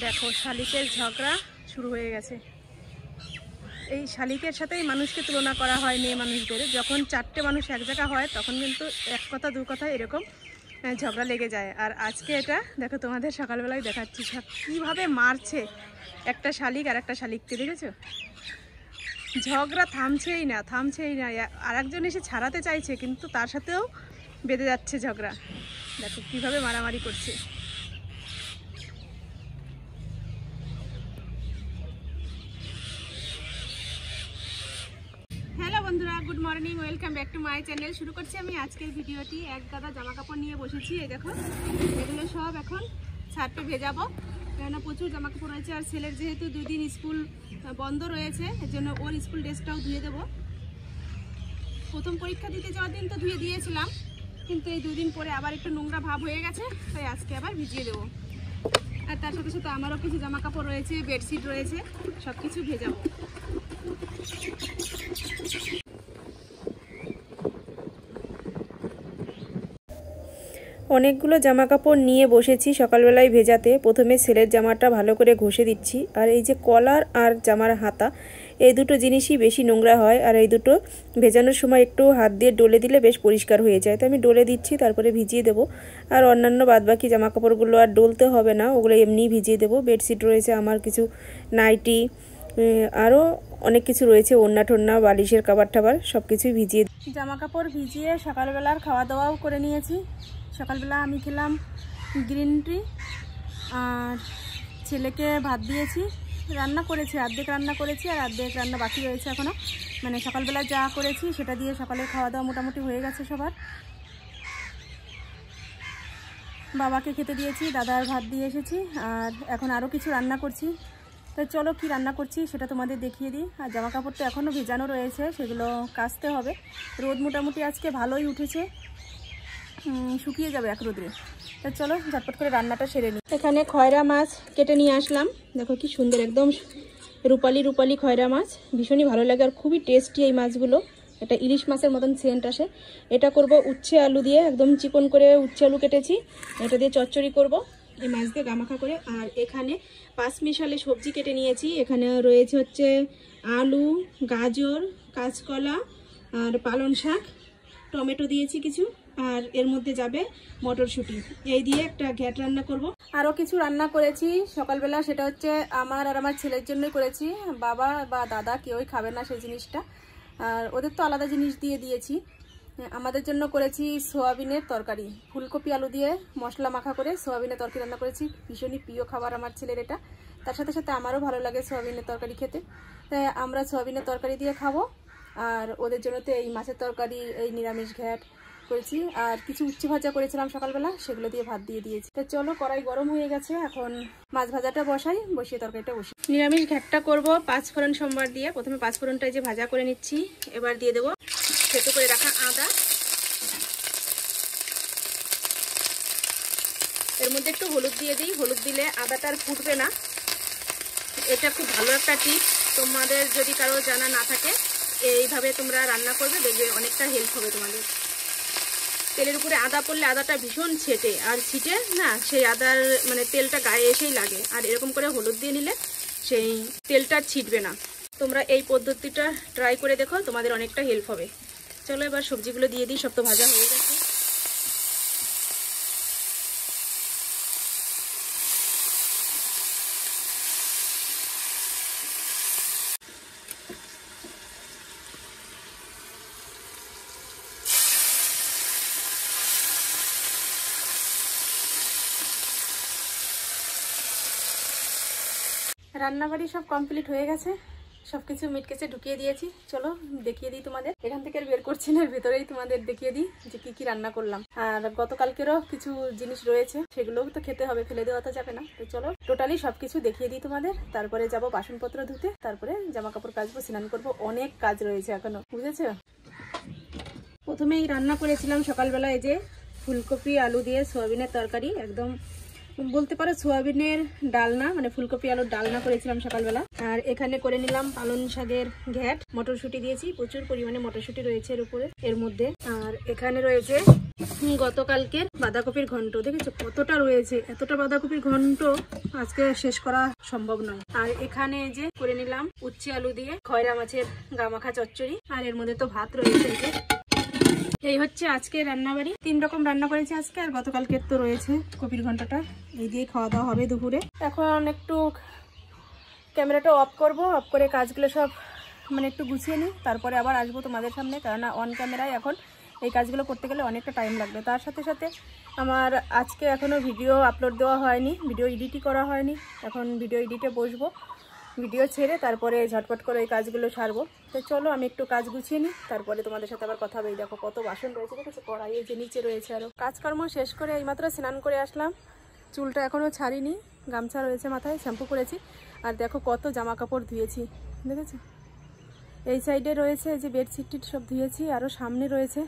দেখো শালিকের ঝগড়া শুরু হয়ে গেছে। এই শালিকের সাথেই মানুষকে তুলনা করা হয় মেয়ে মানুষদের। যখন চারটে মানুষ এক জায়গা হয় তখন কিন্তু এক কথা দু কথা এরকম ঝগড়া লেগে যায়। আর আজকে এটা দেখো তোমাদের সকালবেলায় দেখাচ্ছি কীভাবে মারছে একটা শালিক আর একটা শালিককে, দেখেছো? ঝগড়া থামছেই না। আর একজন এসে ছাড়াতে চাইছে কিন্তু তার সাথেও বেঁধে যাচ্ছে ঝগড়া। দেখো কীভাবে মারামারি করছে। হ্যালো বন্ধুরা, good morning, welcome back to my channel. শুরু করছি আমি আজকের ভিডিওটি। এক গাদা জামা কাপড় নিয়ে বসেছি। এই দেখো, এগুলো সব এখন ছাড়তে ভেজাবো, কেননা প্রচুর জামা কাপড় রয়েছে। আর ছেলের যেহেতু 2 দিন স্কুল বন্ধ রয়েছে, এর জন্য ওর স্কুল ড্রেসটাও ধুয়ে দেবো। প্রথম পরীক্ষা দিতে যাওয়ার দিন তো ধুয়ে দিয়েছিলাম, কিন্তু এই 2 দিন পরে আবার একটু নোংরা ভাব হয়ে গেছে, তাই আজকে আবার ভিজিয়ে দেবো। আর তার সাথে সাথে আমারও কিছু জামা কাপড় রয়েছে, বেডশিট রয়েছে, সব কিছু ভেজাবো। অনেকগুলো জামা কাপড় নিয়ে বসেছি সকালবেলায় ভেজাতে। প্রথমে ছেলের জামাটা ভালো করে ঘষে দিচ্ছি। আর এই যে কলার আর জামার হাতা, এই দুটো জিনিসই বেশি নোংরা হয়। আর এই দুটো ভেজানোর সময় একটু হাত দিয়ে ডলে দিলে বেশ পরিষ্কার হয়ে যায়। তো আমি ডলে দিচ্ছি, তারপরে ভিজিয়ে দেবো। আর অন্যান্য বাদবাকি জামা কাপড়গুলো আর ডলতে হবে না, ওগুলো এমনিই ভিজিয়ে দেবো। বেডশিট রয়েছে আমার, কিছু নাইটি, আরও অনেক কিছু রয়েছে, ওড়না টোন্না, বালিশের কাবার টাবার সব কিছুই ভিজিয়ে। জামা কাপড় ভিজিয়ে সকালবেলার খাওয়া দাওয়াও করে নিয়েছি। সকালবেলা আমি খেলাম গ্রিন টি, আর ছেলেকে ভাত দিয়েছি। রান্না করেছি, অর্ধেক রান্না করেছি আর অর্ধেক রান্না বাকি রয়েছে এখনও। মানে সকালবেলা যা করেছি সেটা দিয়ে সকালের খাওয়া দাওয়া মোটামুটি হয়ে গেছে সবার। বাবাকে খেতে দিয়েছি, দাদার ভাত দিয়ে এসেছি, আর এখন আরও কিছু রান্না করছি। তো চলো কি রান্না করছি সেটা তোমাদের দেখিয়ে দিই। আর জামা কাপড় তো এখনও ভেজানো রয়েছে, সেগুলো কাচতে হবে। রোদ মোটামুটি আজকে ভালোই উঠেছে, শুকিয়ে যাবে এক রোদে। তো চলো ঝটপট করে রান্নাটা সেরে নিই। এখানে খয়রা মাছ কেটে নিয়ে আসলাম। দেখো কি সুন্দর, একদম রূপালি রূপালি খয়রা মাছ, ভীষণই ভালো লাগে আর খুবই টেস্টি এই মাছগুলো। এটা ইলিশ মাছের মতন সেন্ট আসে। এটা করব উচ্ছে আলু দিয়ে, একদম চিকন করে উচ্ছে আলু কেটেছি, এটা দিয়ে চচ্চড়ি করব এই মাছ দিয়ে গামাখা করে। আর এখানে 5 মিশালে সবজি কেটে নিয়েছি। এখানে রয়েছে হচ্ছে আলু, গাজর, কাঁচকলা আর পালং শাক, টমেটো দিয়েছি কিছু, আর এর মধ্যে যাবে মটরশুঁটি। এই দিয়ে একটা ঘ্যাট রান্না করব। আরও কিছু রান্না করেছি সকালবেলা, সেটা হচ্ছে আমার আর আমার ছেলের জন্যই করেছি। বাবা বা দাদা কেউই খাবে না সেই জিনিসটা, আর ওদের তো আলাদা জিনিস দিয়ে দিয়েছি। আমাদের জন্য করেছি সোয়াবিনের তরকারি, ফুলকপি আলু দিয়ে মশলা মাখা করে সোয়াবিনের তরকারি রান্না করেছি। ভীষণই প্রিয় খাবার আমার ছেলের এটা। তার সাথে সাথে আমারও ভালো লাগে সোয়াবিনের তরকারি খেতে, তাই আমরা সোয়াবিনের তরকারি দিয়ে খাবো। আর ওদের জন্য তো এই মাছের তরকারি, এই নিরামিষ ঘ্যাট করেছি। আর কিছু উচ্ছে ভাজা করেছিলাম সকালবেলা, সেগুলো দিয়ে ভাত দিয়ে দিয়েছি। তো চলো, কড়াই গরম হয়ে গেছে, এখন মাছ ভাজাটা বসিয়ে তরকারিটা বসি। নিরামিষ ঘ্যাটটা করব 5 ফোড়ন সোমবার দিয়ে। প্রথমে 5 ফোড়নটা যে ভাজা করে নিচ্ছি, এবার দিয়ে দেবো থেতো করে রাখা আদা। এর মধ্যে একটু হলুদ দিয়ে দিই, হলুদ দিলে আদাটা আর ফুটবে না। এটা খুব ভালো একটা টিপস, তোমাদের যদি কারো জানা না থাকে এইভাবে তোমরা রান্না করবে, দেখবে অনেকটা হেল্প হবে তোমাদের। তেলের উপরে আদা পড়লে আদাটা ভীষণ ছেটে, আর ছিটে না সেই আদার মানে তেলটা গায়ে এসেই লাগে। আর এরকম করে হলুদ দিয়ে নিলে সেই তেলটা ছিটবে না। তোমরা এই পদ্ধতিটা ট্রাই করে দেখো, তোমাদের অনেকটা হেল্প হবে। চলো এবার সবজিগুলো দিয়ে দিই, সব তো ভাজা হয়ে গেছে। রান্নাবাড়ি সব কমপ্লিট হয়ে গেছে, সবকিছু মিটকেসে ঢুকিয়ে দিয়েছি। চলো দেখিয়ে দিই তোমাদের। এখান থেকে আর বের করছি না, ভেতরেই তোমাদের দেখিয়ে দিই যে কি কি রান্না করলাম। আর গতকালকেরও কিছু জিনিস রয়েছে, সেগুলোও তো খেতে হবে, ফেলে দেওয়া তো যাবে না। তো চলো টোটালি সবকিছু দেখিয়ে দিই তোমাদের। তারপরে যাব বাসনপত্র ধুতে, তারপরে জামা কাপড় কাচবো, স্নান করবো, অনেক কাজ রয়েছে এখনো, বুঝেছো? প্রথমেই রান্না করেছিলাম সকালবেলা এই যে ফুলকপি আলু দিয়ে সয়াবিনের তরকারি, একদম বলতে পারো সোয়াবিনের ডালনা, মানে ফুলকপি আলুর ডালনা করেছিলাম সকালবেলা। আর এখানে করে নিলাম পালং শাকের ঘ্যাট, মটরশুঁটি দিয়েছি, প্রচুর পরিমাণে মটরশুঁটি রয়েছে এর মধ্যে। আর এখানে রয়েছে গতকালকের বাঁধাকপির ঘন্ট। দেখেছো কতটা রয়েছে, এতটা বাঁধাকপির ঘন্ট আজকে শেষ করা সম্ভব নয়। আর এখানে যে করে নিলাম উচ্ছে আলু দিয়ে খয়রা মাছের গামাখা চচ্চড়ি। আর এর মধ্যে তো ভাত রয়েছে। এই হচ্ছে আজকে রান্নাবাড়ি। 3 রকম রান্না করেছি আজকে। আর গতকালকে তো রয়েছে কপির ঘন্টটা, এই দিয়ে খাওয়া দাওয়া হবে দুপুরে। এখন একটু ক্যামেরাটা অফ করব, অফ করে কাজগুলো সব মানে একটু গুছিয়ে নিই, তারপরে আবার আসবো তোমাদের সামনে। কেননা অন ক্যামেরায় এখন এই কাজগুলো করতে গেলে অনেকটা টাইম লাগবে। তার সাথে সাথে আমার আজকে এখনও ভিডিও আপলোড দেওয়া হয়নি, ভিডিও এডিটই করা হয়নি। এখন ভিডিও এডিটে বসবো, ভিডিও ছেড়ে তারপরে ঝটপট করে এই কাজগুলো সারবো। তো চলো আমি একটু কাজ গুছিয়ে নিই, তারপরে তোমাদের সাথে আবার কথা হবে। দেখো কত বাসন রয়েছে, দেখেছো কড়াইয়ে যে নিচে রয়েছে। আরও কাজকর্ম শেষ করে এইমাত্র স্নান করে আসলাম, চুলটা এখনও ছাড়িনি, গামছা রয়েছে মাথায়, শ্যাম্পু করেছি। আর দেখো কত জামা কাপড় ধুয়েছি, দেখেছো এই সাইডে রয়েছে যে বেডশিট টিট সব ধুয়েছি, আরও সামনে রয়েছে।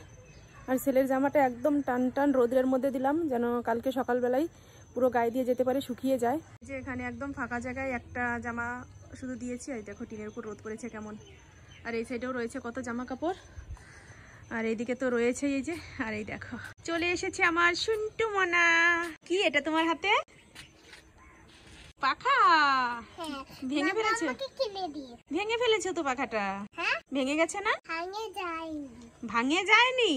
আর ছেলের জামাটা একদম টান টান রোদের মধ্যে দিলাম, যেন কালকে সকালবেলায় পুরো গায়ে দিয়ে যেতে পারে, শুকিয়ে যায়। যে এখানে একদম ফাঁকা জায়গায় একটা জামা শুধু দিয়েছি। আর দেখো টিনের উপর রোদ পড়েছে কেমন। আর এই সাইডেও রয়েছে কত জামা কাপড়। আর এইদিকে তো রয়েছে এই যে। আর এই দেখো চলে এসেছে আমার শুন্টু মনা। কি এটা তোমার হাতে? পাখা ভেঙে ফেলেছো? ভেঙে ফেলেছো তো পাখাটা? ভেঙে গেছে না? ভাঙে যায়নি।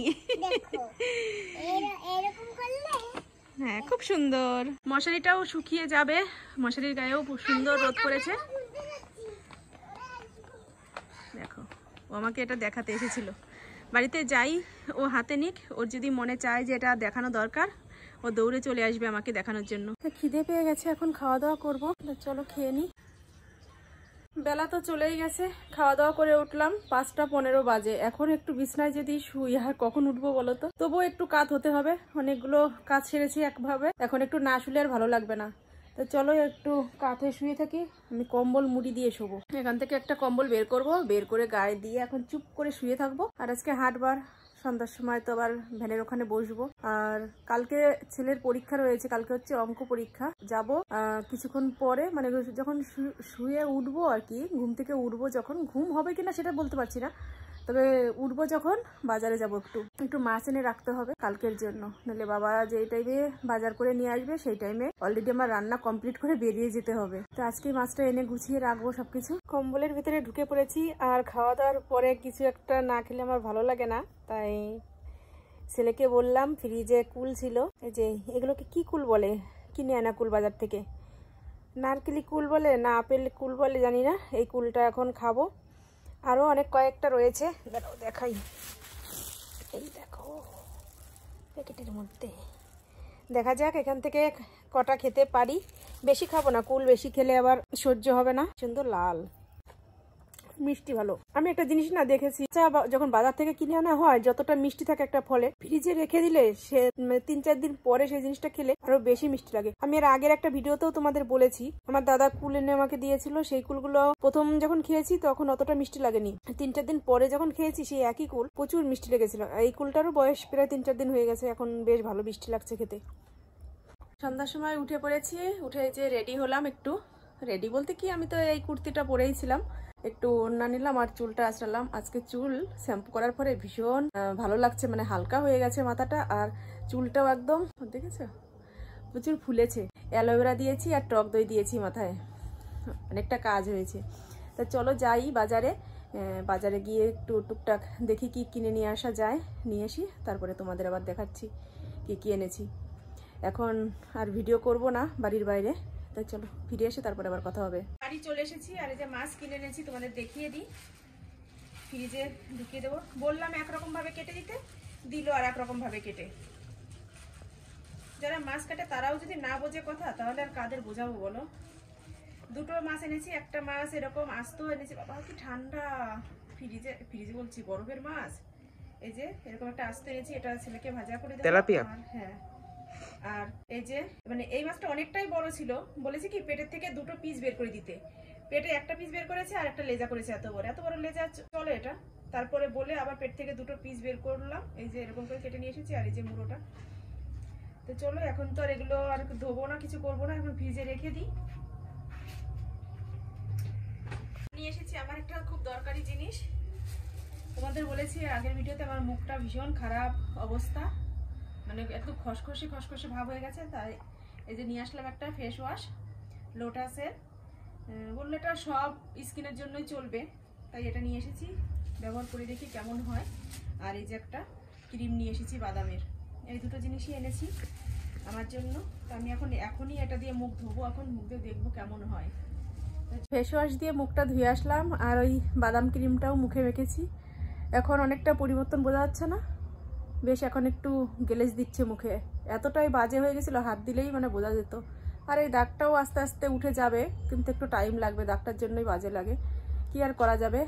হ্যাঁ খুব সুন্দর। মশারিটাও শুকিয়ে যাবে, মশারির গায়েও খুব সুন্দর রোদ পড়েছে। দেখো ও আমাকে এটা দেখাতে এসেছিল। বাড়িতে যাই ও হাতে নিক, ওর যদি মনে চায় যে এটা দেখানো দরকার, ও দৌড়ে চলে আসবে আমাকে দেখানোর জন্য। খিদে পেয়ে গেছে, এখন খাওয়া দাওয়া করবো। চলো খেয়ে নি। বেলা তো চলেই গেছে, খাওয়া দাওয়া করে উঠলাম 5টা 15 বাজে। এখন একটু বিছনায় যদি শুই, আর কখন উঠবো বলো তো? তবুও একটু কাজ হতে হবে, অনেকগুলো কাজ সেরেছি একভাবে। এখন একটু না শুলে আর ভালো লাগবে না। তো চলো একটু কাঁথে শুয়ে থাকি। আমি কম্বল মুড়ি দিয়ে শোবো। এখান থেকে একটা কম্বল বের করব, বের করে গায়ে দিয়ে এখন চুপ করে শুয়ে থাকবো। আর আজকে হাটবার, সন্ধ্যার সময় তো আবার ভ্যানের ওখানে বসবো। আর কালকে ছেলের পরীক্ষা রয়েছে, কালকে হচ্ছে অঙ্ক পরীক্ষা। যাব কিছুক্ষণ পরে, মানে যখন শুয়ে উঠবো আর কি, ঘুম থেকে উঠবো, যখন ঘুম হবে কিনা সেটা বলতে পারছি না, তবে উঠবো যখন বাজারে যাব, একটু মাছ এনে রাখতে হবে কালকের জন্য। নাহলে বাবা যেই টাইমে বাজার করে নিয়ে আসবে সেই টাইমে অলরেডি আমার রান্না কমপ্লিট করে বেরিয়ে যেতে হবে। তো আজকে মাছটা এনে গুছিয়ে রাখবো সবকিছু। কম্বলের ভিতরে ঢুকে পড়েছি। আর খাওয়া দাওয়ার পরে কিছু একটা না খেলে আমার ভালো লাগে না, তাই ছেলেকে বললাম ফ্রিজে কুল ছিল, এই যে এগুলোকে কি কুল বলে, কিনে আনা কুল বাজার থেকে, নারকেলি কুল বলে না আপেল কুল বলে জানি না, এই কুলটা এখন খাবো। আরও অনেক কয়েকটা রয়েছে, দেখাই। এই দেখো প্যাকেটের মধ্যে, দেখা যাক এখান থেকে কটা খেতে পারি। বেশি খাবো না, কুল বেশি খেলে আবার সহ্য হবে না। সুন্দর লাল মিষ্টি ভালো। আমি একটা জিনিস না দেখেছি, যখন বাজার থেকে কিনে আনা হয়, যতটা মিষ্টি থাকে একটা ফলে, ফ্রিজে রেখে দিলে সে 3-4 দিন পরে সেই জিনিসটা খেলে আরো বেশি মিষ্টি লাগে। আমি এর আগের একটা ভিডিওতেও তোমাদের বলেছি, আমার দাদা কুল এনে আমাকে দিয়েছিল, সেই কুলগুলো প্রথম যখন খেয়েছি তখন অতটা মিষ্টি লাগেনি। 3-4 দিন পরে যখন খেয়েছি সেই একই কুল প্রচুর মিষ্টি লেগেছিল। এই কুলটারও বয়স প্রায় 3-4 দিন হয়ে গেছে, এখন বেশ ভালো মিষ্টি লাগছে খেতে। সন্ধ্যার সময় উঠে পড়েছি, উঠে যে রেডি হলাম। একটু রেডি বলতে কি, আমি তো এই কুর্তিটা পরেই ছিলাম, একটু ওড়না নিলাম আর চুলটা আঁচড়ালাম। আজকে চুল শ্যাম্পু করার পরে ভীষণ ভালো লাগছে, মানে হালকা হয়ে গেছে মাথাটা। আর চুলটাও একদম দেখেছো প্রচুর ফুলেছে। অ্যালোভেরা দিয়েছি আর টক দই দিয়েছি মাথায়, অনেকটা কাজ হয়েছে। তা চলো যাই বাজারে, বাজারে গিয়ে একটু টুকটাক দেখি কি কিনে নিয়ে আসা যায়, নিয়ে আসি, তারপরে তোমাদের আবার দেখাচ্ছি কি কি এনেছি। এখন আর ভিডিও করব না বাড়ির বাইরে, তাই চলো ফিরে এসে তারপরে আবার কথা হবে। বাড়ি চলে এসেছি, আর এই যে মাছ কিনে এনেছি তোমাদের দেখিয়ে দিই। ফ্রিজে ঢুকিয়ে দেবো, বললাম একরকম ভাবে কেটে দিতে, দিল আর একরকম ভাবে কেটে। যারা মাছ কাটে তারাও যদি না বোঝে কথা, তাহলে আর কাদের বোঝাবো বলো। দুটো মাছ এনেছি, একটা মাছ এরকম আস্ত এনেছি, বাবা কি ঠান্ডা। ফ্রিজে বলছি বরফের মাছ। এই যে এরকম একটা আস্ত এনেছি, এটা ছেলেকে ভাজা করে দেবো। তেলাপিয়া? হ্যাঁ। আর এই যে মানে এই মাছটা অনেকটাই বড় ছিল, বলেছি কি পেটের থেকে দুটো পিস বের করে দিতে। পেটে একটা পিস বের করেছে আর একটা লেজা করেছে, এত বড় লেজা চলে এটা। তারপরে বলে আবার পেট থেকে দুটো পিস বের করলাম, এই যে এরকম করে কেটে নিয়ে এসেছি। আর এই যে মুড়োটা, তো চলো এখন তো আর এগুলো আর ধোবো না, কিছু করবো না, এখন ফ্রিজে রেখে দিই। নিয়ে এসেছি আমার একটা খুব দরকারি জিনিস। তোমাদের বলেছি আগের ভিডিওতে আমার মুখটা ভীষণ খারাপ অবস্থা, মানে একটু খসখসে খসখসে ভাব হয়ে গেছে, তাই এই যে নিয়ে আসলাম একটা ফেস ওয়াশ লোটাসের। বললে এটা সব স্কিনের জন্যই চলবে, তাই এটা নিয়ে এসেছি, ব্যবহার করে দেখি কেমন হয়। আর এই যে একটা ক্রিম নিয়ে এসেছি বাদামের, এই দুটো জিনিসই এনেছি আমার জন্য। তো আমি এখনই এটা দিয়ে মুখ ধোবো, এখন মুখ দিয়ে দেখবো কেমন হয়। ফেস ওয়াশ দিয়ে মুখটা ধুয়ে আসলাম, আর ওই বাদাম ক্রিমটাও মুখে মেখেছি। এখন অনেকটা পরিবর্তন বোঝা যাচ্ছে না? বেশ এখন একটু গ্লেজ দিচ্ছে মুখে, এতটাই বাজে হয়ে গেছিলো হাত দিলেই মানে বোঝা যেত। আর এই দাগটাও আস্তে আস্তে উঠে যাবে, কিন্তু একটু টাইম লাগবে, দাগটার জন্যই বাজে লাগে, কি আর করা যাবে।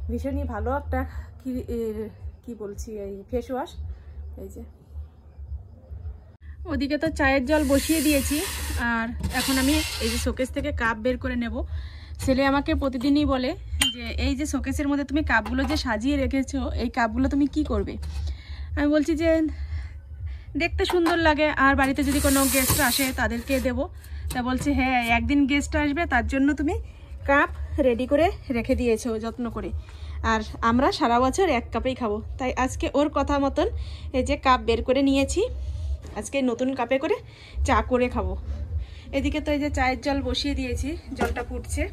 ভীষণই ভালো একটা কি বলছি এই ফেস ওয়াশ। এই যে ওদিকে তো চায়ের জল বসিয়ে দিয়েছি, আর এখন আমি এই যে শোকেস থেকে কাপ বের করে নেব। ছেলে আমাকে প্রতিদিনই বলে যে এই যে শোকেসের মধ্যে তুমি কাপগুলো যে সাজিয়ে রেখেছো, এই কাপগুলো তুমি কি করবে? আমি বলছি যে দেখতে সুন্দর লাগে, আর বাড়িতে যদি কোনো গেস্ট আসে তাদেরকে দেব। তা বলছে হ্যাঁ, একদিন গেস্ট আসবে তার জন্য তুমি কাপ রেডি করে রেখে দিয়েছো যত্ন করে, আর আমরা সারা বছর এক কাপেই খাবো। তাই আজকে ওর কথা মতন এই যে কাপ বের করে নিয়েছি, আজকে নতুন কাপে করে চা করে খাবো। এদিকে তো এই যে চায়ের জল বসিয়ে দিয়েছি, জলটা ফুটছে।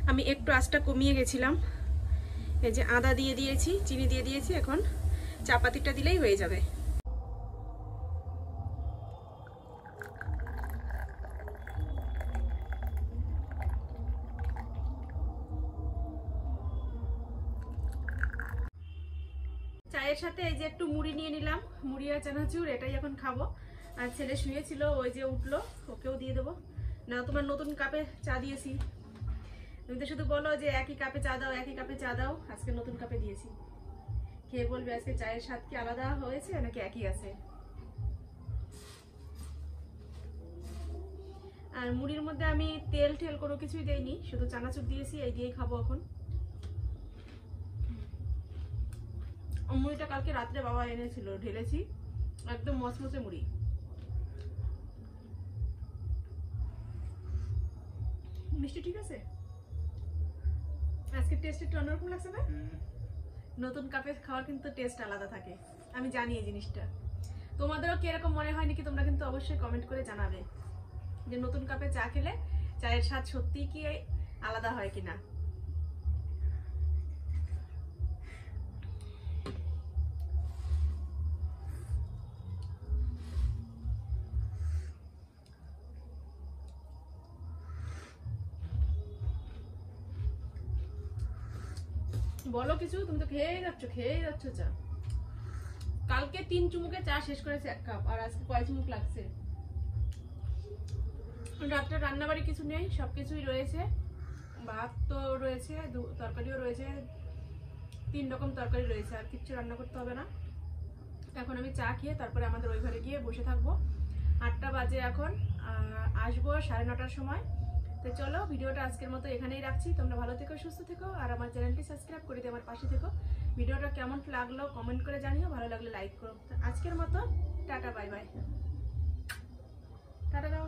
আমি একটু আঁচটা কমিয়ে গেছিলাম। এই যে আদা দিয়ে দিয়েছি, চিনি দিয়ে দিয়েছি, এখন চা পাতিটা দিলেই হয়ে যাবে। চায়ের সাথে এই যে একটু মুড়ি নিয়ে নিলাম, মুড়ি আর চানাচুর, এটাই এখন খাবো। আর ছেলে শুয়েছিল, ওই যে উঠলো, ওকেও দিয়ে দেবো। না তোমার নতুন কাপে চা দিয়েছি, তুমি তো শুধু বলো যে একই কাপে চা দাও, একই কাপে চা দাও, আজকে নতুন কাপে দিয়েছি। খেয়ে বলবে আজকে চায়ের স্বাদ কি আলাদা হয়েছে নাকি একই আছে। আর মুড়ির মধ্যে আমি তেল ঠেল কোনো কিছুই দেইনি, শুধু চানাচুর দিয়েছি, এই দিয়েই খাবো এখন। মুড়িটা কালকে রাত্রে বাবা এনেছিল, ঢেলেছি, একদম মচমচে মুড়ি। মিষ্টি ঠিক আছে? আজকে টেস্ট একটু অন্যরকম লাগছে না? নতুন কাপে খাওয়ার কিন্তু টেস্ট আলাদা থাকে, আমি জানি এই জিনিসটা। তোমাদেরও কিরকম মনে হয় নাকি তোমরা কিন্তু অবশ্যই কমেন্ট করে জানাবে যে নতুন কাপে চা খেলে চায়ের স্বাদ সত্যিই কি আলাদা হয় কিনা। বলো কিছু, তুমি তো খেয়েই যাচ্ছ চা। কালকে 3 চুমুকে চা শেষ করেছে 1 কাপ, আর আজকে কয় চুমুক লাগছে। রাত্রে রান্নাবাড়ি কিছু নেই, সবকিছুই রয়েছে, ভাত তো রয়েছে, তরকারিও রয়েছে, 3 রকম তরকারি রয়েছে, আর কিচ্ছু রান্না করতে হবে না। এখন আমি চা খেয়ে তারপরে আমাদের ওই ঘরে গিয়ে বসে থাকবো। 8টা বাজে এখন, আসবো 9:30টার সময়। তো চলো ভিডিওটা আজকের মতো এখানেই রাখছি। তোমরা ভালো থেকো, সুস্থ থেকো, আর আমার চ্যানেলটি সাবস্ক্রাইব করে দিয়ে আমার পাশে থেকো। ভিডিওটা কেমন লাগলো কমেন্ট করে জানিও, ভালো লাগলে লাইক করো। আজকের মতো টাটা, বাই বাই। টাটা দাও।